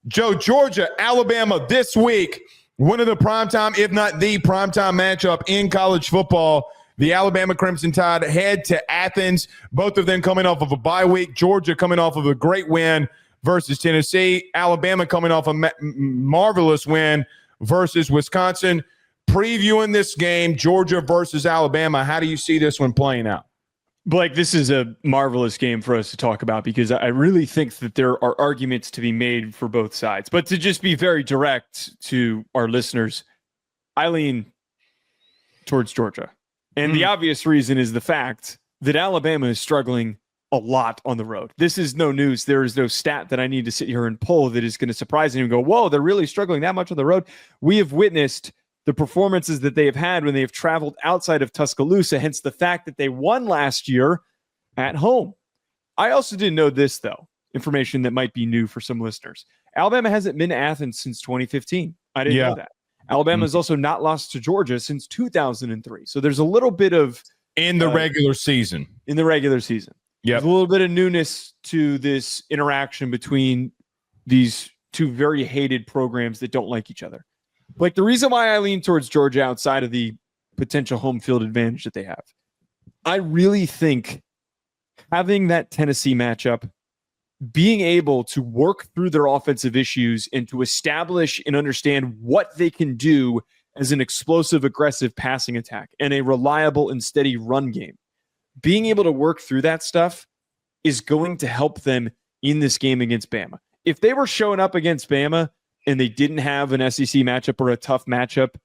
Joe, Georgia, Alabama this week, one of the primetime, if not the primetime matchup in college football. The Alabama Crimson Tide head to Athens, both of them coming off of a bye week. Georgia coming off of a great win versus Tennessee. Alabama coming off a marvelous win versus Wisconsin. Previewing this game, Georgia versus Alabama, how do you see this one playing out? Blake, this is a marvelous game for us to talk about because I really think that there are arguments to be made for both sides. But to just be very direct to our listeners, I lean towards Georgia. And the obvious reason is the fact that Alabama is struggling a lot on the road. This is no news. There is no stat that I need to sit here and pull that is going to surprise you and go, whoa, they're really struggling that much on the road. We have witnessed the performances that they have had when they have traveled outside of Tuscaloosa, hence the fact that they won last year at home. I also didn't know this, though, information that might be new for some listeners. Alabama hasn't been to Athens since 2015. I didn't know that. Alabama has also not lost to Georgia since 2003. So there's a little bit of in the regular season. In the regular season. Yeah. There's a little bit of newness to this interaction between these two very hated programs that don't like each other. Like the reason why I lean towards Georgia outside of the potential home field advantage that they have, I really think having that Tennessee matchup, being able to work through their offensive issues and to establish and understand what they can do as an explosive, aggressive passing attack and a reliable and steady run game. Being able to work through that stuff is going to help them in this game against Bama. If they were showing up against Bama and they didn't have an SEC matchup or a tough matchup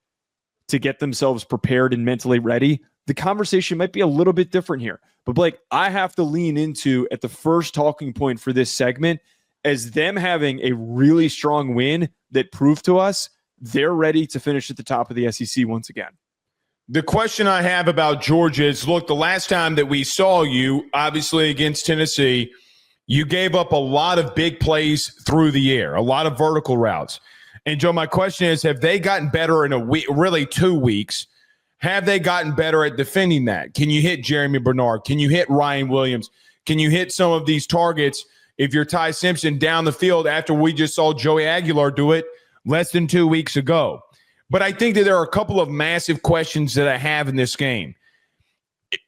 to get themselves prepared and mentally ready, the conversation might be a little bit different here. But Blake, I have to lean into at the first talking point for this segment as them having a really strong win that proved to us they're ready to finish at the top of the SEC once again. The question I have about Georgia is, look, the last time that we saw you, obviously against Tennessee, you gave up a lot of big plays through the air, a lot of vertical routes. And, Joe, my question is, have they gotten better in a week, really 2 weeks? Have they gotten better at defending that? Can you hit Jeremy Bernard? Can you hit Ryan Williams? Can you hit some of these targets if you're Ty Simpson down the field after we just saw Joey Aguilar do it less than 2 weeks ago? But I think that there are a couple of massive questions that I have in this game.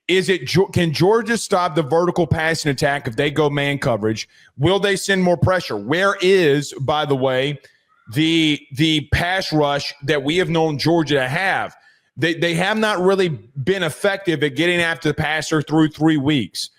Can Georgia stop the vertical passing attack if they go man coverage? Will they send more pressure? Where is, by the way, the pass rush that we have known Georgia to have? They have not really been effective at getting after the passer through 3 weeks.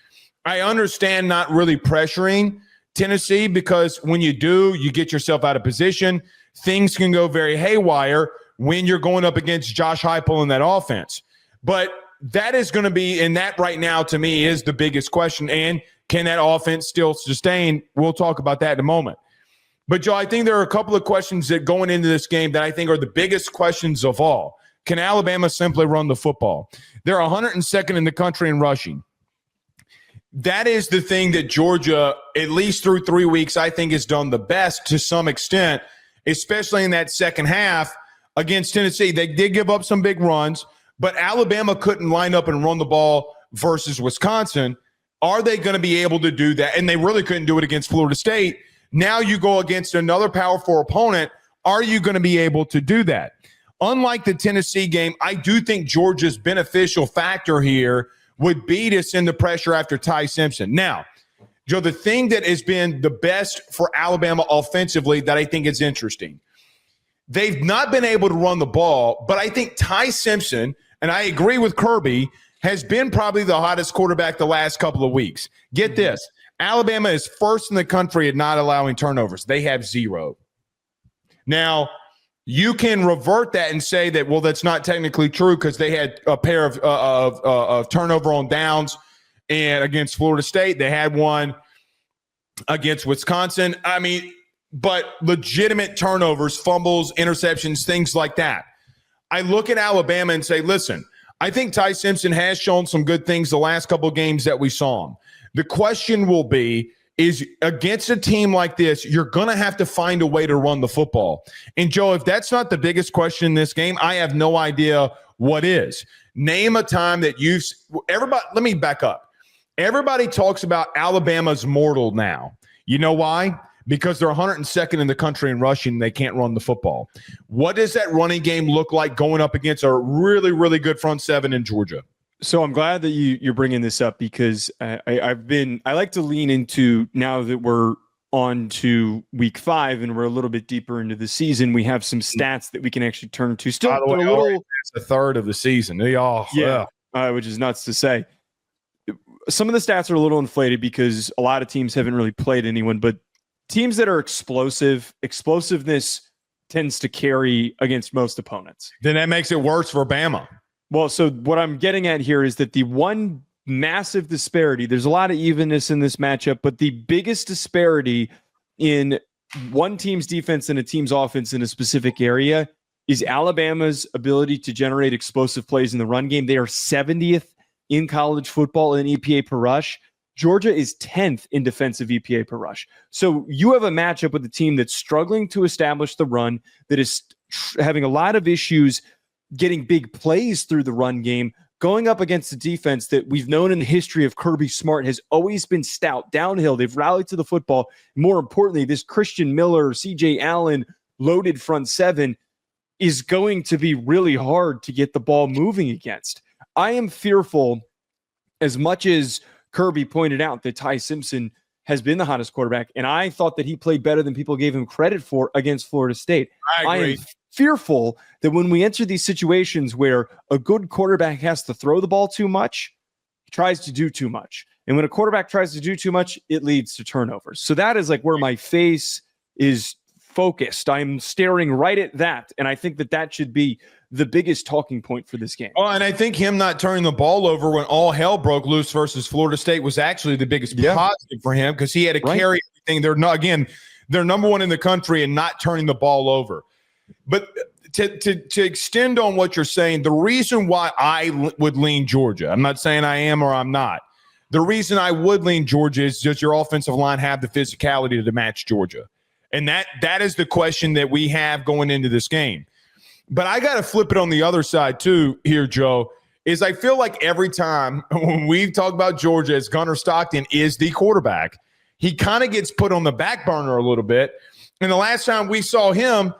I understand not really pressuring Tennessee because when you do, you get yourself out of position. Things can go very haywire when you're going up against Josh Heupel in that offense. But that is going to be, and that right now to me is the biggest question. And can that offense still sustain? We'll talk about that in a moment. But, Joe, I think there are a couple of questions that going into this game that I think are the biggest questions of all. Can Alabama simply run the football? They're 102nd in the country in rushing. That is the thing that Georgia, at least through 3 weeks, I think has done the best to some extent, especially in that second half against Tennessee. They did give up some big runs, but Alabama couldn't line up and run the ball versus Wisconsin. Are they going to be able to do that? And they really couldn't do it against Florida State. Now you go against another Power 4 opponent. Are you going to be able to do that? Unlike the Tennessee game, I do think Georgia's beneficial factor here would be to send the pressure after Ty Simpson. Now, Joe, the thing that has been the best for Alabama offensively that I think is interesting, they've not been able to run the ball, but I think Ty Simpson, and I agree with Kirby, has been probably the hottest quarterback the last couple of weeks. Get this. Alabama is first in the country at not allowing turnovers. They have 0. Now, you can revert that and say that, well, that's not technically true because they had a pair of turnover on downs and against Florida State. They had one against Wisconsin. I mean, but legitimate turnovers, fumbles, interceptions, things like that. I look at Alabama and say, listen, I think Ty Simpson has shown some good things the last couple of games that we saw him. The question will be, is against a team like this, you're going to have to find a way to run the football. And, Joe, if that's not the biggest question in this game, I have no idea what is. Name a time that you've – everybody. Let me back up. Everybody talks about Alabama's mortal now. You know why? because they're 102nd in the country in rushing. And they can't run the football. What does that running game look like going up against a really, really good front seven in Georgia? So I'm glad that you're bringing this up because I like to lean into, now that we're on to week 5 and we're a little bit deeper into the season, we have some stats that we can actually turn to. Still, by the way, it's a third of the season. Which is nuts to say. Some of the stats are a little inflated because a lot of teams haven't really played anyone, but teams that are explosiveness tends to carry against most opponents. Then that makes it worse for Bama. Well, so what I'm getting at here is that the one massive disparity, there's a lot of evenness in this matchup, but the biggest disparity in one team's defense and a team's offense in a specific area is Alabama's ability to generate explosive plays in the run game. They are 70th in college football in EPA per rush. Georgia is 10th in defensive EPA per rush. So you have a matchup with a team that's struggling to establish the run, that is having a lot of issues getting big plays through the run game, going up against a defense that we've known in the history of Kirby Smart has always been stout downhill. They've rallied to the football. More importantly, this Christian Miller, CJ Allen loaded front seven is going to be really hard to get the ball moving against. I am fearful, as much as Kirby pointed out that Ty Simpson has been the hottest quarterback, and I thought that he played better than people gave him credit for against Florida State. I agree. am fearful that when we enter these situations where a good quarterback has to throw the ball too much, he tries to do too much. And when a quarterback tries to do too much, it leads to turnovers. So that is like where my face is focused. I'm staring right at that. And I think that should be the biggest talking point for this game. Oh, and I think him not turning the ball over when all hell broke loose versus Florida State was actually the biggest positive for him, because he had to carry everything. They're number one in the country and not turning the ball over. But to extend on what you're saying, the reason why I would lean Georgia, I'm not saying I am or I'm not. The reason I would lean Georgia is just your offensive line have the physicality to match Georgia. And that is the question that we have going into this game. But I got to flip it on the other side too here, Joe, is I feel like every time when we talk about Georgia, as Gunnar Stockton is the quarterback, he kind of gets put on the back burner a little bit. And the last time we saw him,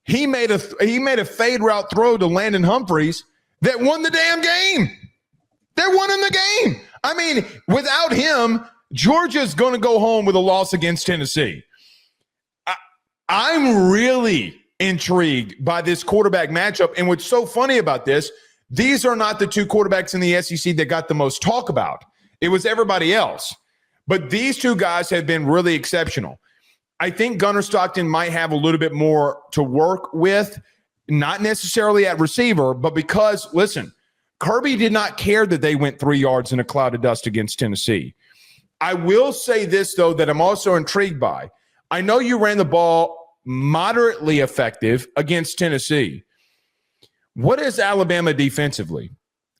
he made a fade route throw to Landon Humphreys that won the damn game. They won in the game. I mean, without him, Georgia's going to go home with a loss against Tennessee. I'm really intrigued by this quarterback matchup. And what's so funny about this, these are not the two quarterbacks in the SEC that got the most talk about. It was everybody else. But these two guys have been really exceptional. I think Gunnar Stockton might have a little bit more to work with, not necessarily at receiver, but because, listen, Kirby did not care that they went 3 yards in a cloud of dust against Tennessee. I will say this, though, that I'm also intrigued by. I know you ran the ball moderately effective against Tennessee. What is Alabama defensively?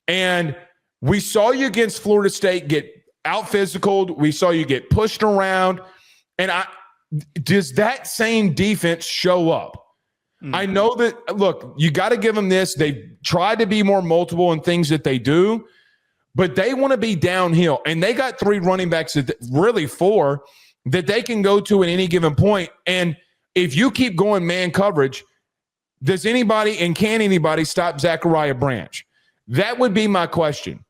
And we saw you against Florida State get out-physicaled. We saw you get pushed around. And does that same defense show up? Mm-hmm. I know that, look, you got to give them this. They've tried to be more multiple in things that they do, but they want to be downhill. And they got 3 running backs, really 4, that they can go to at any given point. And if you keep going man coverage, does anybody and can anybody stop Zachariah Branch? That would be my question.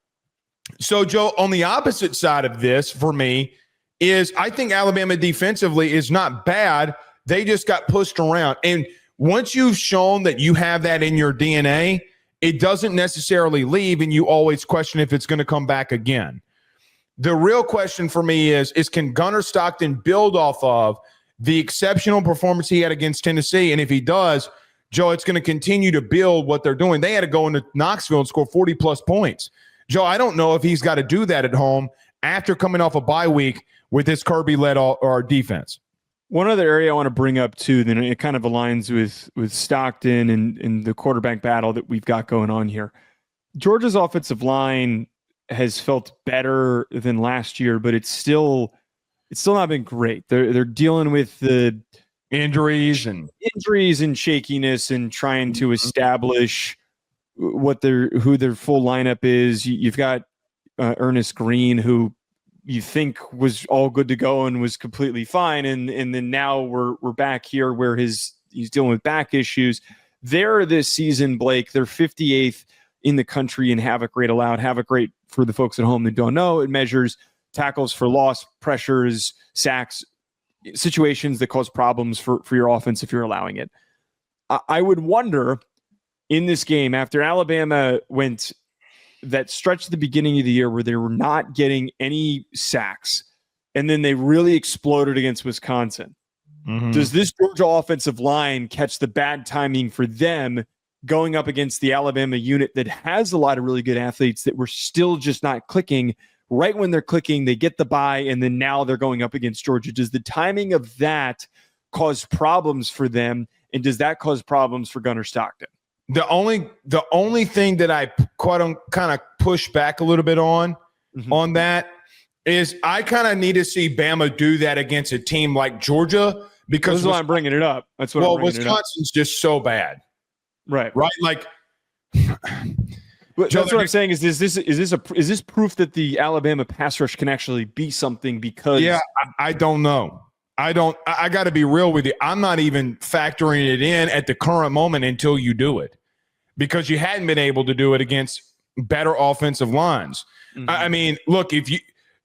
So, Joe, on the opposite side of this for me is I think Alabama defensively is not bad. They just got pushed around. And once you've shown that you have that in your DNA, it doesn't necessarily leave, and you always question if it's going to come back again. The real question for me is can Gunnar Stockton build off of the exceptional performance he had against Tennessee? And if he does, Joe, it's going to continue to build what they're doing. They had to go into Knoxville and score 40-plus points. Joe, I don't know if he's got to do that at home after coming off a bye week with this Kirby-led our defense. One other area I want to bring up, too, then it kind of aligns with Stockton and the quarterback battle that we've got going on here. Georgia's offensive line has felt better than last year, but it's still not been great. They're dealing with the injuries and shakiness and trying to establish who their full lineup is. You've got Ernest Green, who you think was all good to go and was completely fine, and then now we're back here where he's dealing with back issues. They're this season, Blake, they're 58th in the country in havoc rate allowed. Havoc rate, for the folks at home that don't know, it measures tackles for loss, pressures, sacks, situations that cause problems for your offense if you're allowing it. I would wonder in this game, after Alabama went that stretch at the beginning of the year where they were not getting any sacks, and then they really exploded against Wisconsin. Mm-hmm. Does this Georgia offensive line catch the bad timing for them going up against the Alabama unit that has a lot of really good athletes that were still just not clicking? Right when they're clicking, they get the bye, and then now they're going up against Georgia. Does the timing of that cause problems for them, and does that cause problems for Gunnar Stockton? The only thing that I kind of push back a little bit on that is I kind of need to see Bama do that against a team like Georgia, because this is why I'm bringing it up. That's what. Well, Wisconsin's just so bad, right? Like, that's what I'm saying. Is this proof that the Alabama pass rush can actually be something? Because I don't know. I got to be real with you. I'm not even factoring it in at the current moment until you do it, because you hadn't been able to do it against better offensive lines. Mm-hmm. I mean, look,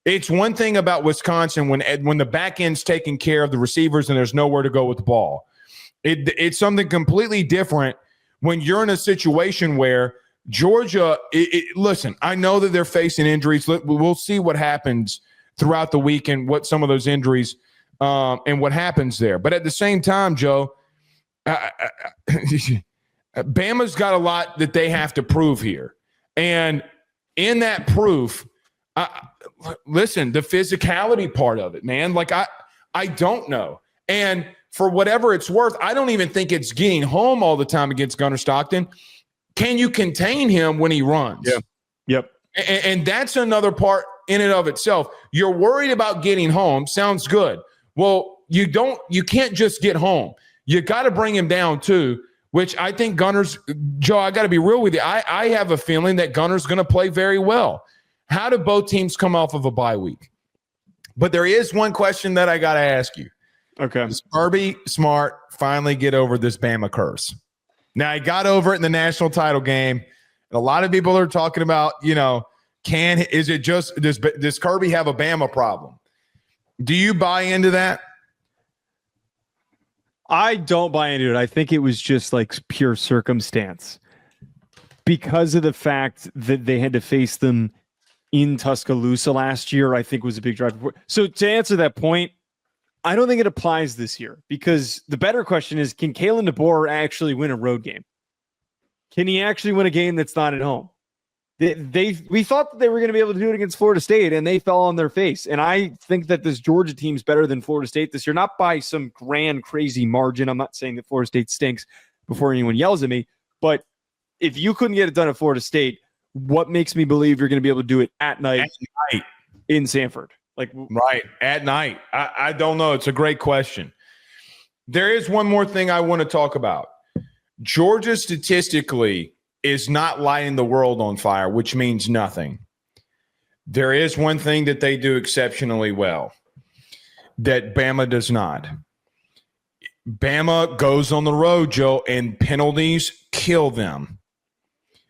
it's one thing about Wisconsin when the back end's taking care of the receivers and there's nowhere to go with the ball. It's something completely different when you're in a situation where Georgia, listen, I know that they're facing injuries. We'll see what happens throughout the week and what some of those injuries and what happens there. But at the same time, Joe, Bama's got a lot that they have to prove here. And in that proof, listen, the physicality part of it, man, like I don't know. And for whatever it's worth, I don't even think it's getting home all the time against Gunnar Stockton. Can you contain him when he runs? Yeah. Yep. And that's another part in and of itself. You're worried about getting home. Sounds good. Well, you can't just get home. You got to bring him down too, which I think Joe, I got to be real with you. I have a feeling that Gunnar's going to play very well. How do both teams come off of a bye week? But there is one question that I got to ask you. Okay. Does Kirby Smart finally get over this Bama curse? Now, he got over it in the national title game. A lot of people are talking about, does Kirby have a Bama problem? Do you buy into that? I don't buy into it. I think it was just like pure circumstance because of the fact that they had to face them in Tuscaloosa last year. I think was a big drive. So to answer that point, I don't think it applies this year, because the better question is, can Kalen DeBoer actually win a road game? Can he actually win a game that's not at home? We thought that they were going to be able to do it against Florida State, and they fell on their face. And I think that this Georgia team's better than Florida State this year, not by some grand, crazy margin. I'm not saying that Florida State stinks before anyone yells at me, but if you couldn't get it done at Florida State, what makes me believe you're going to be able to do it at night in Sanford? Right, at night. I don't know. It's a great question. There is one more thing I want to talk about. Georgia statistically is not lighting the world on fire, which means nothing. There is one thing that they do exceptionally well that Bama does not. Bama goes on the road, Joe, and penalties kill them.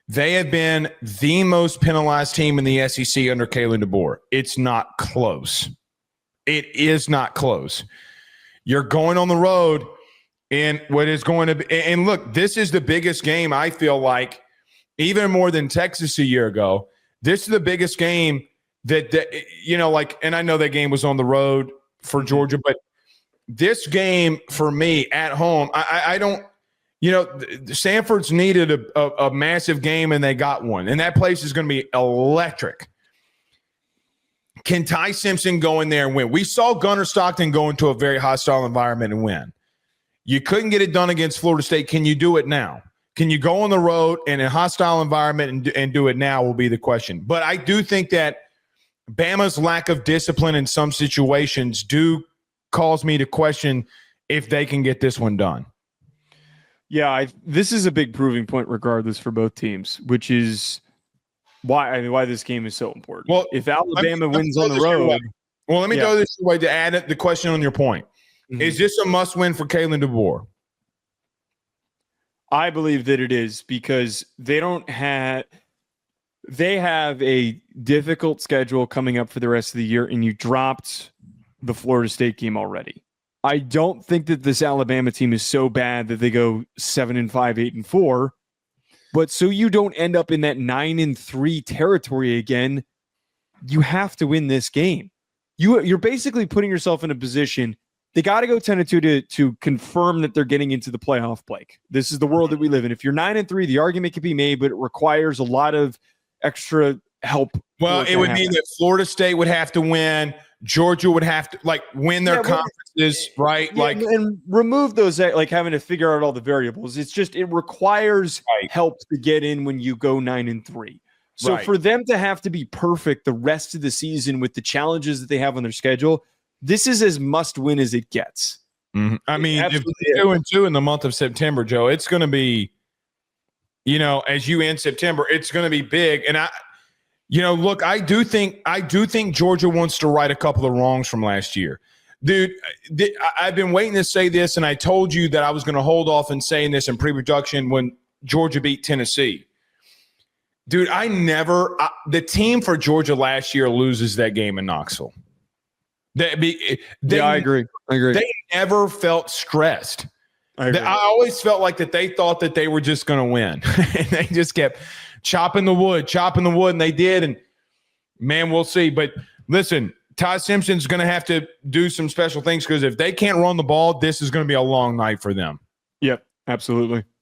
They have been the most penalized team in the SEC under Kalen DeBoer. It's not close. It is not close. You're going on the road in what is going to be – and look, this is the biggest game, I feel like, even more than Texas a year ago. This is the biggest game that and I know that game was on the road for Georgia, but this game for me at home, I don't – Sanford's needed a massive game, and they got one. And that place is going to be electric. Can Ty Simpson go in there and win? We saw Gunnar Stockton go into a very hostile environment and win. You couldn't get it done against Florida State. Can you do it now? Can you go on the road in a hostile environment and do it now will be the question. But I do think that Bama's lack of discipline in some situations do cause me to question if they can get this one done. Yeah, this is a big proving point regardless for both teams, which is why this game is so important. Well, if Alabama wins on the road. Well, let me go this way to add the question on your point. Mm-hmm. Is this a must-win for Kalen DeBoer? I believe that it is because they have a difficult schedule coming up for the rest of the year, and you dropped the Florida State game already. I don't think that this Alabama team is so bad that they go 7-5, 8-4, but so you don't end up in that 9-3 territory again, you have to win this game. You're basically putting yourself in a position. They got to go 10-2 to confirm that they're getting into the playoff, Blake. This is the world that we live in. If you're 9-3, the argument can be made, but it requires a lot of extra help. Well, it would mean that Florida State would have to win. Georgia would have to win their conferences, right? Yeah, and remove those having to figure out all the variables. It's just it requires help to get in when you go 9-3. So for them to have to be perfect the rest of the season with the challenges that they have on their schedule, this is as must win as it gets. Mm-hmm. I mean, if 2-2 in the month of September, Joe, it's going to be, as you end September, it's going to be big. And look, I do think Georgia wants to right a couple of wrongs from last year. Dude, I've been waiting to say this, and I told you that I was going to hold off in saying this in pre-production when Georgia beat Tennessee. Dude, the team for Georgia last year loses that game in Knoxville. I agree. They never felt stressed. I always felt like that they thought that they were just going to win. And they just kept chopping the wood, and they did. And, man, we'll see. But, listen, Ty Simpson's going to have to do some special things because if they can't run the ball, this is going to be a long night for them. Yep, absolutely.